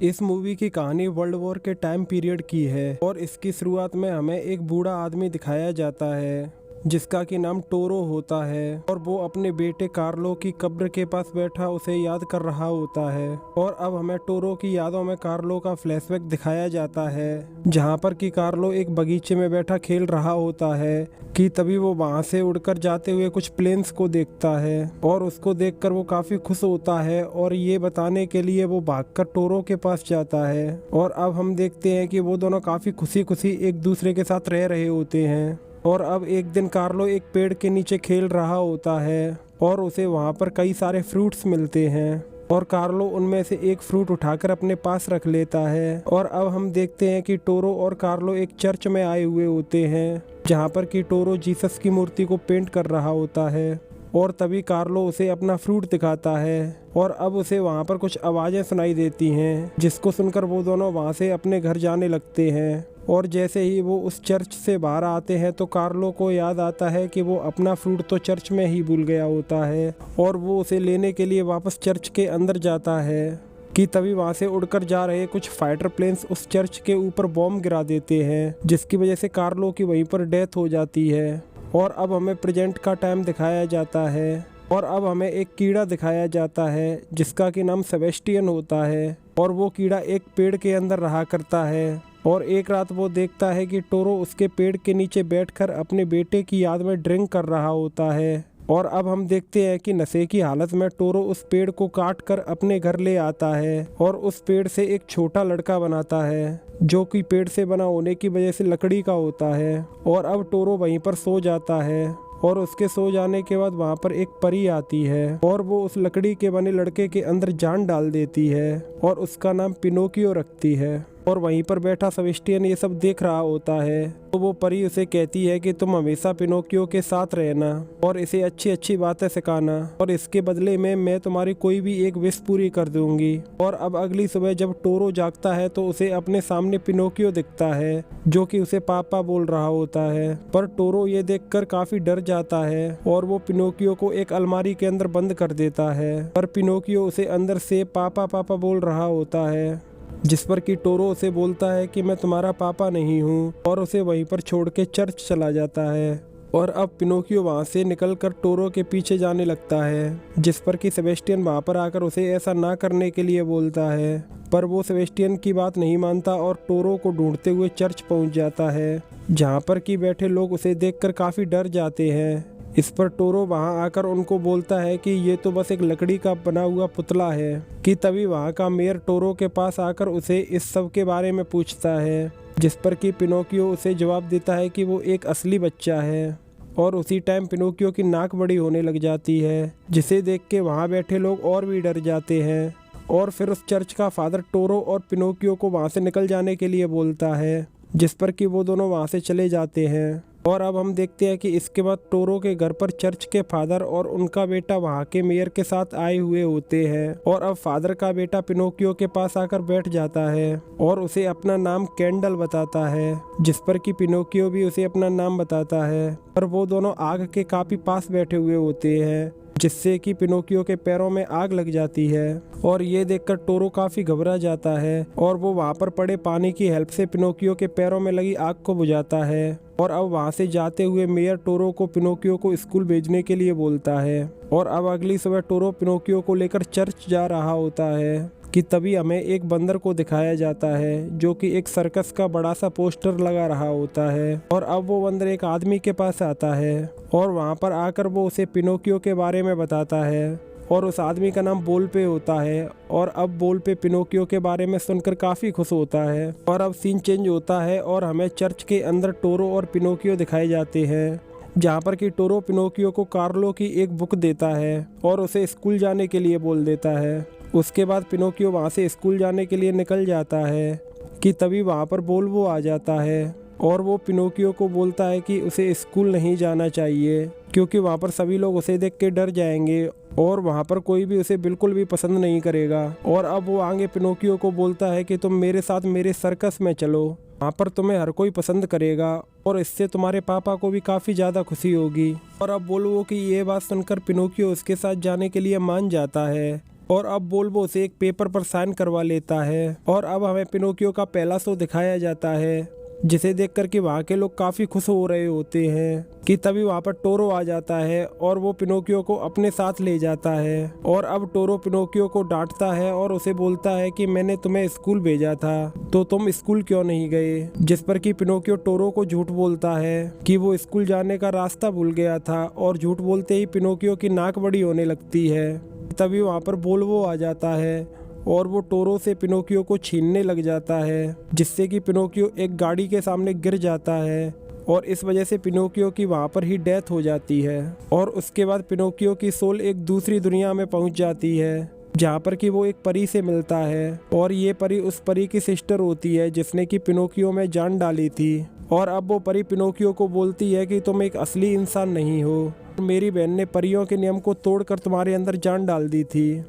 इस मूवी की कहानी वर्ल्ड वॉर के टाइम पीरियड की है और इसकी शुरुआत में हमें एक बूढ़ा आदमी दिखाया जाता है जिसका कि नाम टोरो होता है और वो अपने बेटे कार्लो की कब्र के पास बैठा उसे याद कर रहा होता है। और अब हमें टोरो की यादों में कार्लो का फ्लैशबैक दिखाया जाता है जहाँ पर कि कार्लो एक बगीचे में बैठा खेल रहा होता है कि तभी वो वहाँ से उड़कर जाते हुए कुछ प्लेन्स को देखता है और उसको देखकर वो काफी खुश होता है और ये बताने के लिए वो भागकर टोरो के पास जाता है। और अब हम देखते हैं कि वो दोनों काफी खुशी खुशी एक दूसरे के साथ रह रहे होते हैं। और अब एक दिन कार्लो एक पेड़ के नीचे खेल रहा होता है और उसे वहाँ पर कई सारे फ्रूट्स मिलते हैं और कार्लो उनमें से एक फ्रूट उठाकर अपने पास रख लेता है। और अब हम देखते हैं कि टोरो और कार्लो एक चर्च में आए हुए होते हैं जहाँ पर कि टोरो जीसस की मूर्ति को पेंट कर रहा होता है और तभी कार्लो उसे अपना फ्रूट दिखाता है और अब उसे वहाँ पर कुछ आवाज़ें सुनाई देती हैं जिसको सुनकर वो दोनों वहाँ से अपने घर जाने लगते हैं। और जैसे ही वो उस चर्च से बाहर आते हैं तो कार्लो को याद आता है कि वो अपना फ्रूट तो चर्च में ही भूल गया होता है और वो उसे लेने के लिए वापस चर्च के अंदर जाता है कि तभी वहाँ से उड़कर जा रहे कुछ फाइटर प्लेन्स उस चर्च के ऊपर बॉम्ब गिरा देते हैं जिसकी वजह से कार्लो की वहीं पर डेथ हो जाती है। और अब हमें प्रेजेंट का टाइम दिखाया जाता है और अब हमें एक कीड़ा दिखाया जाता है जिसका कि नाम सेबेस्टियन होता है और वो कीड़ा एक पेड़ के अंदर रहा करता है। और एक रात वो देखता है कि टोरो उसके पेड़ के नीचे बैठकर अपने बेटे की याद में ड्रिंक कर रहा होता है। और अब हम देखते हैं कि नशे की हालत में टोरो उस पेड़ को काट कर अपने घर ले आता है और उस पेड़ से एक छोटा लड़का बनाता है जो कि पेड़ से बना होने की वजह से लकड़ी का होता है। और अब टोरो वहीं पर सो जाता है और उसके सो जाने के बाद वहाँ पर एक परी आती है और वो उस लकड़ी के बने लड़के के अंदर जान डाल देती है और उसका नाम पिनोकियो रखती है। और वहीं पर बैठा सेबेस्टियन ये सब देख रहा होता है तो वो परी उसे कहती है कि तुम हमेशा पिनोकियो के साथ रहना और इसे अच्छी अच्छी बातें सिखाना और इसके बदले में मैं तुम्हारी कोई भी एक विश पूरी कर दूंगी। और अब अगली सुबह जब टोरो जागता है तो उसे अपने सामने पिनोकियो दिखता है जो कि उसे पापा बोल रहा होता है। पर टोरो ये देखकर काफी डर जाता है और वो पिनोकियो को एक अलमारी के अंदर बंद कर देता है। पर पिनोकियो उसे अंदर से पापा पापा बोल रहा होता है जिस पर कि टोरो उसे बोलता है कि मैं तुम्हारा पापा नहीं हूँ और उसे वहीं पर छोड़ के चर्च चला जाता है। और अब पिनोकियो वहाँ से निकलकर टोरो के पीछे जाने लगता है जिस पर कि सेबेस्टियन वहाँ पर आकर उसे ऐसा ना करने के लिए बोलता है। पर वो सेबेस्टियन की बात नहीं मानता और टोरो को ढूंढते हुए चर्च पहुँच जाता है जहाँ पर कि बैठे लोग उसे देखकर काफ़ी डर जाते हैं। इस पर टोरो वहां आकर उनको बोलता है कि ये तो बस एक लकड़ी का बना हुआ पुतला है कि तभी वहां का मेयर टोरो के पास आकर उसे इस सब के बारे में पूछता है जिस पर कि पिनोकियो उसे जवाब देता है कि वो एक असली बच्चा है। और उसी टाइम पिनोकियो की नाक बड़ी होने लग जाती है जिसे देख के वहाँ बैठे लोग और भी डर जाते हैं। और फिर उस चर्च का फादर टोरो और पिनोकियो को वहाँ से निकल जाने के लिए बोलता है जिस पर कि वो दोनों वहाँ से चले जाते हैं। और अब हम देखते हैं कि इसके बाद टोरो के घर पर चर्च के फादर और उनका बेटा वहाँ के मेयर के साथ आए हुए होते हैं। और अब फादर का बेटा पिनोकियो के पास आकर बैठ जाता है और उसे अपना नाम कैंडल बताता है जिस पर कि पिनोकियो भी उसे अपना नाम बताता है। पर वो दोनों आग के काफी पास बैठे हुए होते हैं जिससे कि पिनोकियो के पैरों में आग लग जाती है। और ये देखकर टोरो काफी घबरा जाता है और वो वहाँ पर पड़े पानी की हेल्प से पिनोकियो के पैरों में लगी आग को बुझाता है। और अब वहाँ से जाते हुए मेयर टोरो को पिनोकियो को स्कूल भेजने के लिए बोलता है। और अब अगली सुबह टोरो पिनोकियो को लेकर चर्च जा रहा होता है कि तभी हमें एक बंदर को दिखाया जाता है जो कि एक सर्कस का बड़ा सा पोस्टर लगा रहा होता है। और अब वो बंदर एक आदमी के पास आता है और वहाँ पर आकर वो उसे पिनोकियो के बारे में बताता है और उस आदमी का नाम बोल पे होता है। और अब बोल पे पिनोकियो के बारे में सुनकर काफ़ी खुश होता है। और अब सीन चेंज होता है और हमें चर्च के अंदर टोरो और पिनोकियो दिखाए जाते हैं जहाँ पर कि टोरो पिनोकियो को कार्लो की एक बुक देता है और उसे स्कूल जाने के लिए बोल देता है। उसके बाद पिनोकियो वहाँ से स्कूल जाने के लिए निकल जाता है कि तभी वहाँ पर बोल्वो आ जाता है और वो पिनोकियो को बोलता है कि उसे स्कूल नहीं जाना चाहिए क्योंकि वहाँ पर सभी लोग उसे देख के डर जाएंगे और वहाँ पर कोई भी उसे बिल्कुल भी पसंद नहीं करेगा। और अब वो आगे पिनोकियो को बोलता है कि तुम मेरे साथ मेरे सर्कस में चलो, वहाँ पर तुम्हें हर कोई पसंद करेगा और इससे तुम्हारे पापा को भी काफ़ी ज़्यादा खुशी होगी। और अब बोल्वो की ये बात सुनकर पिनोकियो उसके साथ जाने के लिए मान जाता है और अब वोल्वो से एक पेपर पर साइन करवा लेता है। और अब हमें पिनोकियो का पहला शो दिखाया जाता है, जिसे देखकर कि वहाँ के लोग काफ़ी खुश हो रहे होते हैं कि तभी वहाँ पर टोरो आ जाता है और वो पिनोकियो को अपने साथ ले जाता है। और अब टोरो पिनोकियो को डांटता है और उसे बोलता है कि मैंने तुम्हें स्कूल भेजा था तो तुम स्कूल क्यों नहीं गए, जिस पर कि पिनोकियो टोरो को झूठ बोलता है कि वो स्कूल जाने का रास्ता भूल गया था। और झूठ बोलते ही पिनोकियो की नाक बड़ी होने लगती है। तभी वहाँ पर वोल्वो आ जाता है और वो टोरो से पिनोकियो को छीनने लग जाता है, जिससे कि पिनोकियो एक गाड़ी के सामने गिर जाता है और इस वजह से पिनोकियो की वहाँ पर ही डेथ हो जाती है। और उसके बाद पिनोकियो की सोल एक दूसरी दुनिया में पहुँच जाती है, जहाँ पर कि वो एक परी से मिलता है और ये परी उस परी की सिस्टर होती है जिसने कि पिनोकियो में जान डाली थी। और अब वो परी पिनोकियो को बोलती है कि तुम एक असली इंसान नहीं हो, मेरी बहन ने परियों के नियम को तोड़कर तुम्हारे अंदर जान डाल दी थी,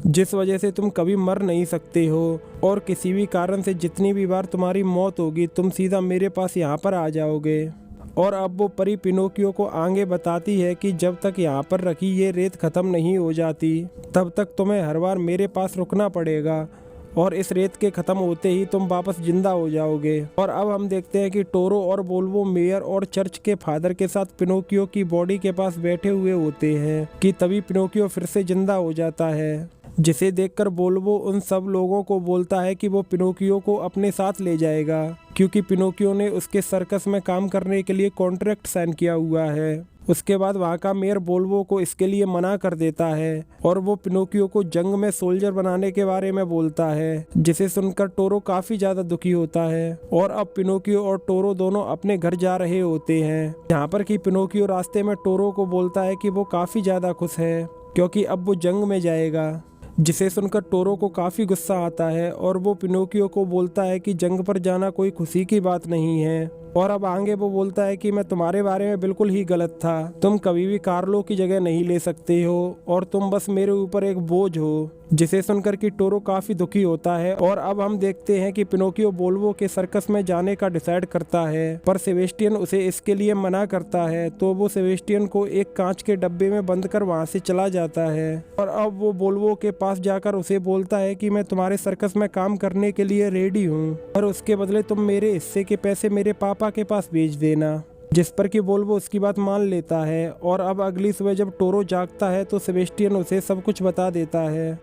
जिस वजह से तुम कभी मर नहीं सकते हो और किसी भी कारण से जितनी भी बार तुम्हारी मौत होगी तुम सीधा मेरे पास यहाँ पर आ जाओगे। और अब वो परी पिनोकियो को आगे बताती है कि जब तक यहाँ पर रखी ये रेत ख़त्म नहीं हो जाती तब तक तुम्हें हर बार मेरे पास रुकना पड़ेगा और इस रेत के ख़त्म होते ही तुम वापस जिंदा हो जाओगे। और अब हम देखते हैं कि टोरो और वोल्वो मेयर और चर्च के फादर के साथ पिनोकियो की बॉडी के पास बैठे हुए होते हैं कि तभी पिनोकियो फिर से जिंदा हो जाता है, जिसे देखकर वोल्वो उन सब लोगों को बोलता है कि वो पिनोकियो को अपने साथ ले जाएगा, क्योंकि पिनोकियो ने उसके सर्कस में काम करने के लिए कॉन्ट्रैक्ट साइन किया हुआ है। उसके बाद वहाँ का मेयर वोल्वो को इसके लिए मना कर देता है और वो पिनोकियो को जंग में सोल्जर बनाने के बारे में बोलता है, जिसे सुनकर टोरो काफ़ी ज़्यादा दुखी होता है। और अब पिनोकियो और टोरो दोनों अपने घर जा रहे होते हैं, जहाँ पर कि पिनोकियो रास्ते में टोरो को बोलता है कि वो काफ़ी ज़्यादा खुश है क्योंकि अब वो जंग में जाएगा, जिसे सुनकर टोरो को काफ़ी गुस्सा आता है और वो पिनोकियो को बोलता है कि जंग पर जाना कोई खुशी की बात नहीं है। और अब आगे वो बोलता है कि मैं तुम्हारे बारे में बिल्कुल ही गलत था, तुम कभी भी कार्लो की जगह नहीं ले सकते हो और तुम बस मेरे ऊपर एक बोझ हो, जिसे सुनकर कि टोरो काफ़ी दुखी होता है। और अब हम देखते हैं कि पिनोकियो वोल्वो के सर्कस में जाने का डिसाइड करता है, पर सेबेस्टियन उसे इसके लिए मना करता है, तो वो सेबेस्टियन को एक कांच के डब्बे में बंद कर वहाँ से चला जाता है। और अब वो वोल्वो के पास जाकर उसे बोलता है कि मैं तुम्हारे सर्कस में काम करने के लिए रेडी हूँ, पर उसके बदले तुम मेरे हिस्से के पैसे मेरे पापा के पास भेज देना, जिस पर कि वोल्वो उसकी बात मान लेता है। और अब अगली सुबह जब टोरो जागता है तो सेबेस्टियन उसे सब कुछ बता देता है,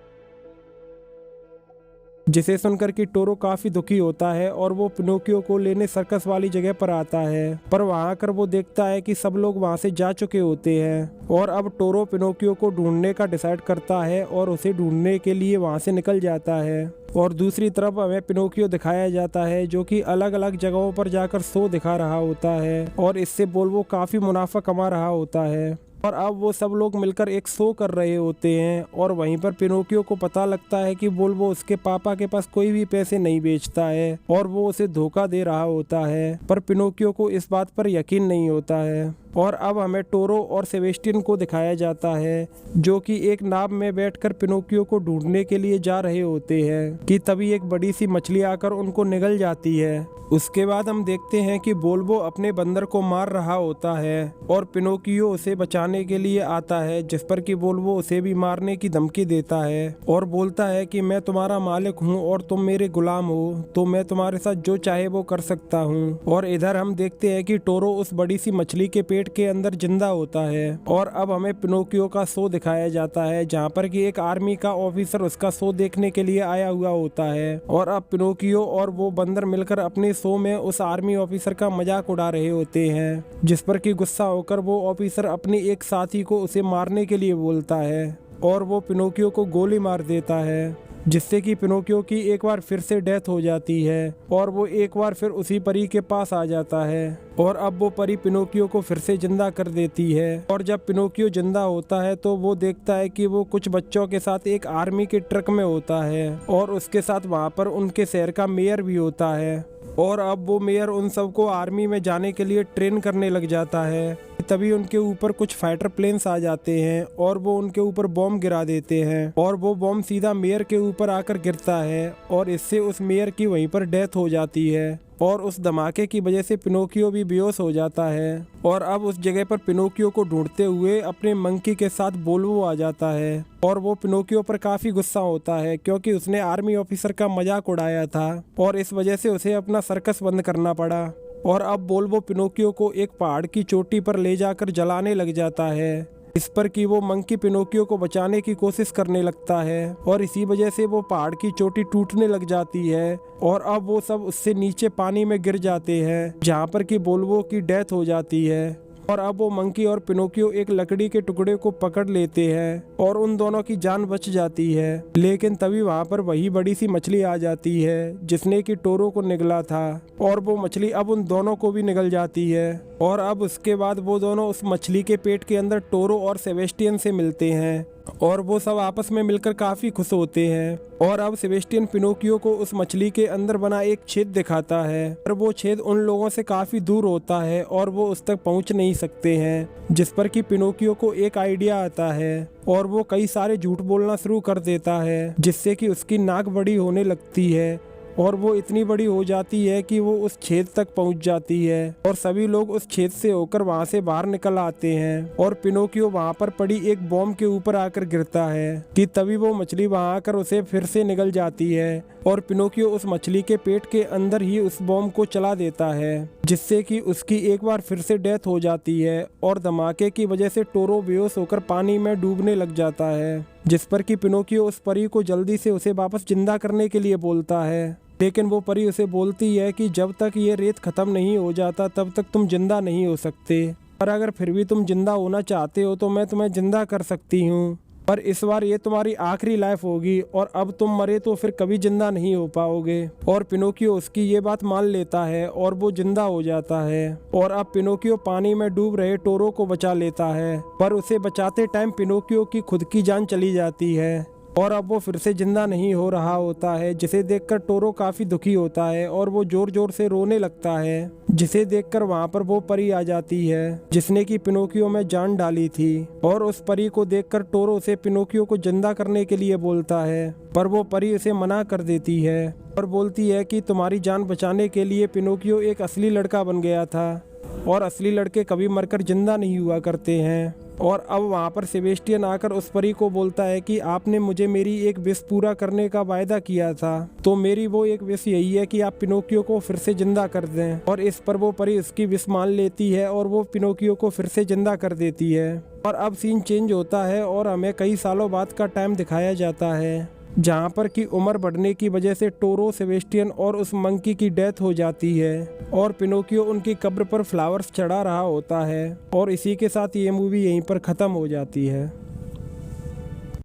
जिसे सुनकर कि टोरो काफी दुखी होता है और वो पिनोकियो को लेने सर्कस वाली जगह पर आता है, पर वहां आकर वो देखता है कि सब लोग वहां से जा चुके होते हैं। और अब टोरो पिनोकियो को ढूंढने का डिसाइड करता है और उसे ढूंढने के लिए वहां से निकल जाता है। और दूसरी तरफ हमें पिनोकियो दिखाया जाता है जो कि अलग अलग जगहों पर जाकर शो दिखा रहा होता है और इससे वोल्वो काफी मुनाफा कमा रहा होता है। और अब वो सब लोग मिलकर एक शो कर रहे होते हैं और वहीं पर पिनोकियो को पता लगता है कि वोल्वो उसके पापा के पास कोई भी पैसे नहीं बेचता है और वो उसे धोखा दे रहा होता है, पर पिनोकियो को इस बात पर यकीन नहीं होता है। और अब हमें टोरो और सेबेस्टियन को दिखाया जाता है जो कि एक नाव में बैठकर पिनोकियो को ढूंढने के लिए जा रहे होते हैं कि तभी एक बड़ी सी मछली आकर उनको निगल जाती है। उसके बाद हम देखते हैं कि वोल्वो अपने बंदर को मार रहा होता है और पिनोकियो उसे बचाने के लिए आता है, जिस पर कि वोल्वो उसे भी मारने की धमकी देता है और बोलता है कि मैं तुम्हारा मालिक हूँ और तुम मेरे गुलाम हो, तो मैं तुम्हारे साथ जो चाहे वो कर सकता हूँ। और इधर हम देखते हैं कि टोरो उस बड़ी सी मछली के पेट के अंदर जिंदा होता है। और अब हमें पिनोकियो का शो दिखाया जाता है जहाँ पर कि एक आर्मी का ऑफिसर उसका शो देखने के लिए आया हुआ होता है। और अब पिनोकियो और वो बंदर मिलकर अपने शो में उस आर्मी ऑफिसर का मजाक उड़ा रहे होते हैं, जिस पर कि गुस्सा होकर वो ऑफिसर अपने एक साथी को उसे मारने के लिए बोलता है और वो पिनोकियो को गोली मार देता है, जिससे कि पिनोकियो की एक बार फिर से डेथ हो जाती है और वो एक बार फिर उसी परी के पास आ जाता है। और अब वो परी पिनोकियो को फिर से जिंदा कर देती है। और जब पिनोकियो जिंदा होता है तो वो देखता है कि वो कुछ बच्चों के साथ एक आर्मी के ट्रक में होता है और उसके साथ वहाँ पर उनके शहर का मेयर भी होता है। और अब वो मेयर उन सबको आर्मी में जाने के लिए ट्रेन करने लग जाता है। तभी उनके ऊपर कुछ फाइटर प्लेन्स आ जाते हैं और वो उनके ऊपर बॉम्ब गिरा देते हैं और वो बॉम्ब सीधा मेयर के ऊपर आकर गिरता है और इससे उस मेयर की वहीं पर डेथ हो जाती है। और उस धमाके की वजह से पिनोकियो भी बेहोश हो जाता है। और अब उस जगह पर पिनोकियो को ढूंढते हुए अपने मंकी के साथ वोल्वो आ जाता है और वो पिनोकियो पर काफी गुस्सा होता है क्योंकि उसने आर्मी ऑफिसर का मजाक उड़ाया था और इस वजह से उसे अपना सर्कस बंद करना पड़ा। और अब वोल्वो पिनोकियो को एक पहाड़ की चोटी पर ले जाकर जलाने लग जाता है, इस पर कि वो मंकी पिनोकियो को बचाने की कोशिश करने लगता है और इसी वजह से वो पहाड़ की चोटी टूटने लग जाती है और अब वो सब उससे नीचे पानी में गिर जाते हैं जहाँ पर कि वोल्वो की डेथ हो जाती है। और अब वो मंकी और पिनोकियो एक लकड़ी के टुकड़े को पकड़ लेते हैं और उन दोनों की जान बच जाती है। लेकिन तभी वहाँ पर वही बड़ी सी मछली आ जाती है जिसने कि टोरो को निगला था और वो मछली अब उन दोनों को भी निगल जाती है। और अब उसके बाद वो दोनों उस मछली के पेट के अंदर टोरो और सेबेस्टियन से मिलते हैं और वो सब आपस में मिलकर काफी खुश होते हैं। और अब सेबेस्टियन पिनोकियो को उस मछली के अंदर बना एक छेद दिखाता है और वो छेद उन लोगों से काफी दूर होता है और वो उस तक पहुंच नहीं सकते हैं, जिस पर कि पिनोकियो को एक आइडिया आता है और वो कई सारे झूठ बोलना शुरू कर देता है जिससे कि उसकी नाक बड़ी होने लगती है और वो इतनी बड़ी हो जाती है कि वो उस छेद तक पहुंच जाती है और सभी लोग उस छेद से होकर वहां से बाहर निकल आते हैं। और पिनोकियो वहां पर पड़ी एक बॉम्ब के ऊपर आकर गिरता है कि तभी वो मछली वहां आकर उसे फिर से निगल जाती है और पिनोकियो उस मछली के पेट के अंदर ही उस बॉम्ब को चला देता है जिससे कि उसकी एक बार फिर से डेथ हो जाती है और धमाके की वजह से टोरो बेहोश होकर पानी में डूबने लग जाता है, जिस पर कि पिनोकियो उस परी को जल्दी से उसे वापस जिंदा करने के लिए बोलता है। लेकिन वो परी उसे बोलती है कि जब तक ये रेत खत्म नहीं हो जाता तब तक तुम जिंदा नहीं हो सकते, पर अगर फिर भी तुम जिंदा होना चाहते हो तो मैं तुम्हें जिंदा कर सकती हूँ, पर इस बार ये तुम्हारी आखिरी लाइफ होगी और अब तुम मरे तो फिर कभी जिंदा नहीं हो पाओगे। और पिनोकियो उसकी ये बात मान लेता है और वो जिंदा हो जाता है। और अब पिनोकियो पानी में डूब रहे टोरो को बचा लेता है, पर उसे बचाते टाइम पिनोकियो की खुद की जान चली जाती है और अब वो फिर से जिंदा नहीं हो रहा होता है, जिसे देखकर टोरो काफी दुखी होता है और वो जोर जोर से रोने लगता है, जिसे देखकर वहाँ पर वो परी आ जाती है जिसने कि पिनोकियो में जान डाली थी। और उस परी को देखकर टोरो उसे पिनोकियो को जिंदा करने के लिए बोलता है, पर वो परी उसे मना कर देती है और बोलती है कि तुम्हारी जान बचाने के लिए पिनोकियो एक असली लड़का बन गया था और असली लड़के कभी मरकर जिंदा नहीं हुआ करते हैं। और अब वहाँ पर सेबेस्टियन आकर उस परी को बोलता है कि आपने मुझे मेरी एक विश पूरा करने का वायदा किया था, तो मेरी वो एक विश यही है कि आप पिनोकियो को फिर से जिंदा कर दें। और इस पर वो परी उसकी विश मान लेती है और वो पिनोकियो को फिर से जिंदा कर देती है। और अब सीन चेंज होता है और हमें कई सालों बाद का टाइम दिखाया जाता है जहाँ पर कि उम्र बढ़ने की वजह से टोरो, सेबेस्टियन और उस मंकी की डेथ हो जाती है और पिनोकियो उनकी कब्र पर फ्लावर्स चढ़ा रहा होता है। और इसी के साथ ये मूवी यहीं पर ख़त्म हो जाती है।